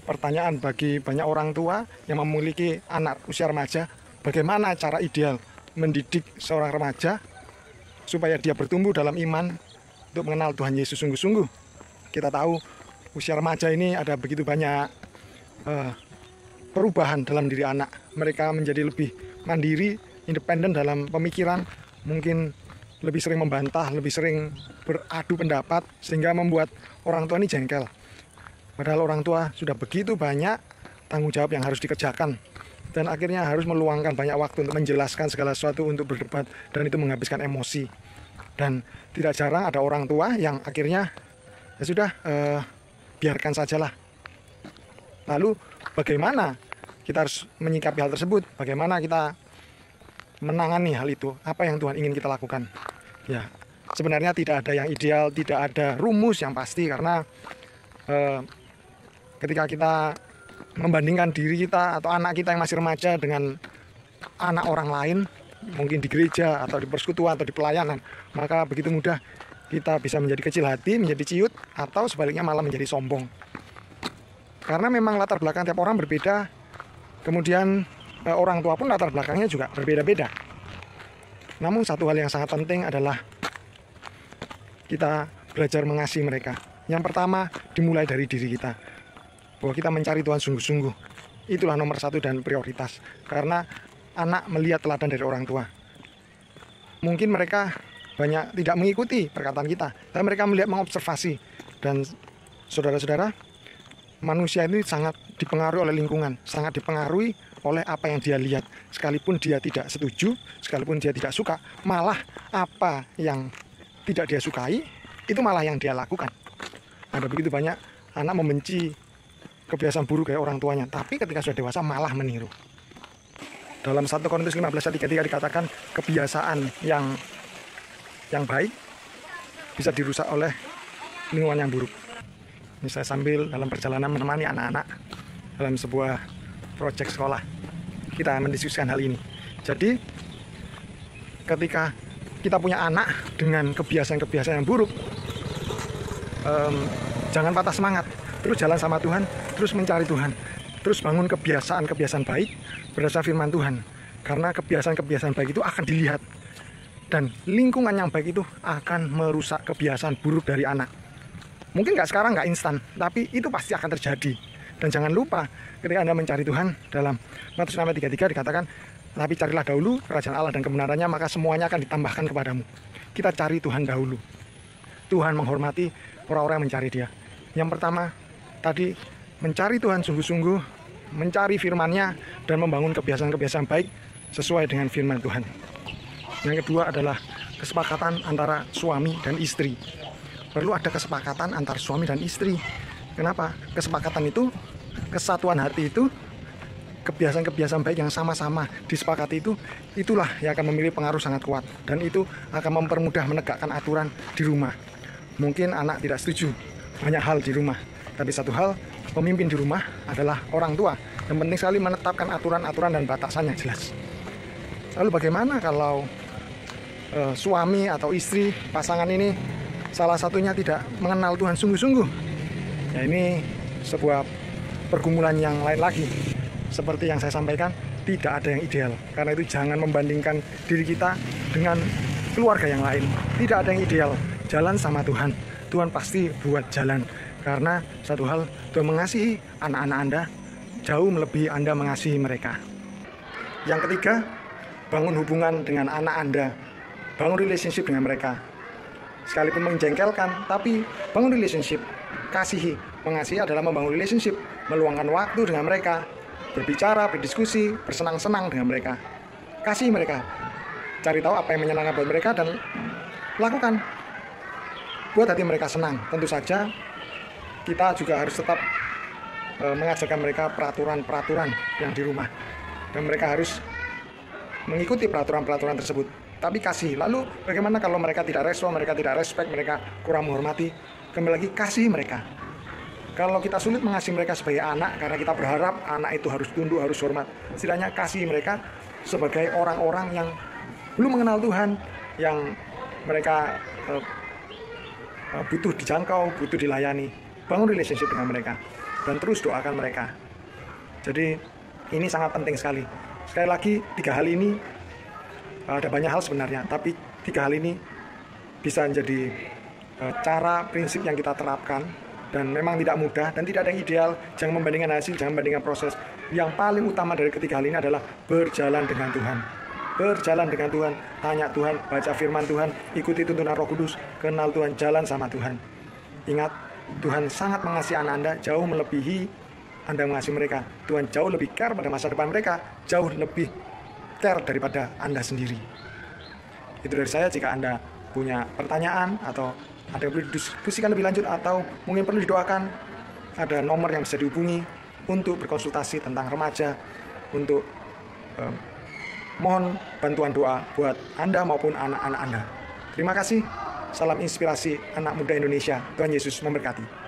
pertanyaan bagi banyak orang tua yang memiliki anak usia remaja, bagaimana cara ideal mendidik seorang remaja supaya dia bertumbuh dalam iman untuk mengenal Tuhan Yesus sungguh-sungguh. Kita tahu usia remaja ini ada begitu banyak perubahan dalam diri anak. Mereka menjadi lebih mandiri, independen dalam pemikiran, mungkin lebih sering membantah, lebih sering beradu pendapat, sehingga membuat orang tua ini jengkel. Padahal orang tua sudah begitu banyak tanggung jawab yang harus dikerjakan, dan akhirnya harus meluangkan banyak waktu untuk menjelaskan segala sesuatu, untuk berdebat, dan itu menghabiskan emosi. Dan tidak jarang ada orang tua yang akhirnya ya sudah, biarkan sajalah. Lalu bagaimana kita harus menyikapi hal tersebut? Bagaimana kita menangani hal itu? Apa yang Tuhan ingin kita lakukan? Ya, sebenarnya tidak ada yang ideal, tidak ada rumus yang pasti, karena ketika kita membandingkan diri kita atau anak kita yang masih remaja dengan anak orang lain, mungkin di gereja atau di persekutuan atau di pelayanan, maka begitu mudah kita bisa menjadi kecil hati, menjadi ciut, atau sebaliknya malah menjadi sombong. Karena memang latar belakang tiap orang berbeda, kemudian orang tua pun latar belakangnya juga berbeda-beda. Namun satu hal yang sangat penting adalah kita belajar mengasihi mereka. Yang pertama dimulai dari diri kita, bahwa kita mencari Tuhan sungguh-sungguh. Itulah nomor satu dan prioritas, karena anak melihat teladan dari orang tua. Mungkin mereka banyak tidak mengikuti perkataan kita, tapi mereka melihat, mengobservasi. Dan saudara-saudara, manusia ini sangat dipengaruhi oleh lingkungan, sangat dipengaruhi oleh apa yang dia lihat. Sekalipun dia tidak setuju, sekalipun dia tidak suka, malah apa yang tidak dia sukai, itu malah yang dia lakukan. Ada begitu banyak anak membenci kebiasaan buruk dari orang tuanya, tapi ketika sudah dewasa malah meniru. Dalam 1 Korintus 15 ayat 3 dikatakan kebiasaan yang baik bisa dirusak oleh lingkungan yang buruk. Ini saya sambil dalam perjalanan menemani anak-anak dalam sebuah proyek sekolah, kita mendiskusikan hal ini. Jadi ketika kita punya anak dengan kebiasaan-kebiasaan yang buruk, jangan patah semangat, terus jalan sama Tuhan, terus mencari Tuhan, terus bangun kebiasaan-kebiasaan baik berdasar firman Tuhan. Karena kebiasaan-kebiasaan baik itu akan dilihat, dan lingkungan yang baik itu akan merusak kebiasaan buruk dari anak. Mungkin nggak sekarang, nggak instan, tapi itu pasti akan terjadi. Dan jangan lupa, ketika Anda mencari Tuhan, dalam Matius 6:33 dikatakan, tapi carilah dahulu kerajaan Allah dan kebenarannya, maka semuanya akan ditambahkan kepadamu. Kita cari Tuhan dahulu. Tuhan menghormati orang-orang yang mencari Dia. Yang pertama, tadi mencari Tuhan sungguh-sungguh, mencari firman-Nya, dan membangun kebiasaan-kebiasaan baik sesuai dengan firman Tuhan. Yang kedua adalah kesepakatan antara suami dan istri. Perlu ada kesepakatan antara suami dan istri. Kenapa? Kesepakatan itu, kesatuan hati itu, kebiasaan-kebiasaan baik yang sama-sama disepakati itu, itulah yang akan memiliki pengaruh sangat kuat. Dan itu akan mempermudah menegakkan aturan di rumah. Mungkin anak tidak setuju banyak hal di rumah, tapi satu hal, pemimpin di rumah adalah orang tua. Yang penting sekali menetapkan aturan-aturan dan batasan yang jelas. Lalu bagaimana kalau suami atau istri, pasangan ini salah satunya tidak mengenal Tuhan sungguh-sungguh? Ya, ini sebuah pergumulan yang lain lagi. Seperti yang saya sampaikan, tidak ada yang ideal. Karena itu jangan membandingkan diri kita dengan keluarga yang lain. Tidak ada yang ideal. Jalan sama Tuhan. Tuhan pasti buat jalan. Karena satu hal, Tuhan mengasihi anak-anak Anda jauh melebihi Anda mengasihi mereka. Yang ketiga, bangun hubungan dengan anak Anda. Bangun relationship dengan mereka. Sekalipun menjengkelkan, tapi bangun relationship. Kasihi. Mengasihi adalah membangun relationship. Meluangkan waktu dengan mereka. Berbicara, berdiskusi, bersenang-senang dengan mereka. Kasih mereka. Cari tahu apa yang menyenangkan buat mereka dan lakukan. Buat hati mereka senang. Tentu saja kita juga harus tetap mengajarkan mereka peraturan-peraturan yang di rumah. Dan mereka harus mengikuti peraturan-peraturan tersebut. Tapi kasih. Lalu bagaimana kalau mereka tidak respon, mereka tidak respect, mereka kurang menghormati? Kembali lagi, kasih mereka. Kalau kita sulit mengasihi mereka sebagai anak, karena kita berharap anak itu harus tunduk, harus hormat, setidaknya kasih mereka sebagai orang-orang yang belum mengenal Tuhan, yang mereka butuh dijangkau, butuh dilayani. Bangun relationship dengan mereka. dan terus doakan mereka. Jadi ini sangat penting sekali. Sekali lagi, 3 hal ini ada banyak hal sebenarnya, tapi 3 hal ini bisa menjadi cara prinsip yang kita terapkan, dan memang tidak mudah dan tidak ada yang ideal. Jangan membandingkan hasil, jangan membandingkan proses. Yang paling utama dari ketiga hal ini adalah berjalan dengan Tuhan. Berjalan dengan Tuhan, tanya Tuhan, baca firman Tuhan, ikuti tuntunan Roh Kudus, kenal Tuhan, jalan sama Tuhan. Ingat, Tuhan sangat mengasihi anak Anda, jauh melebihi Anda mengasihi mereka. Tuhan jauh lebih care pada masa depan mereka, jauh lebih care daripada Anda sendiri. Itu dari saya. Jika Anda punya pertanyaan atau ada yang perlu didiskusikan lebih lanjut atau mungkin perlu didoakan, ada nomor yang bisa dihubungi untuk berkonsultasi tentang remaja, untuk mohon bantuan doa buat Anda maupun anak-anak Anda. Terima kasih. Salam inspirasi anak muda Indonesia. Tuhan Yesus memberkati.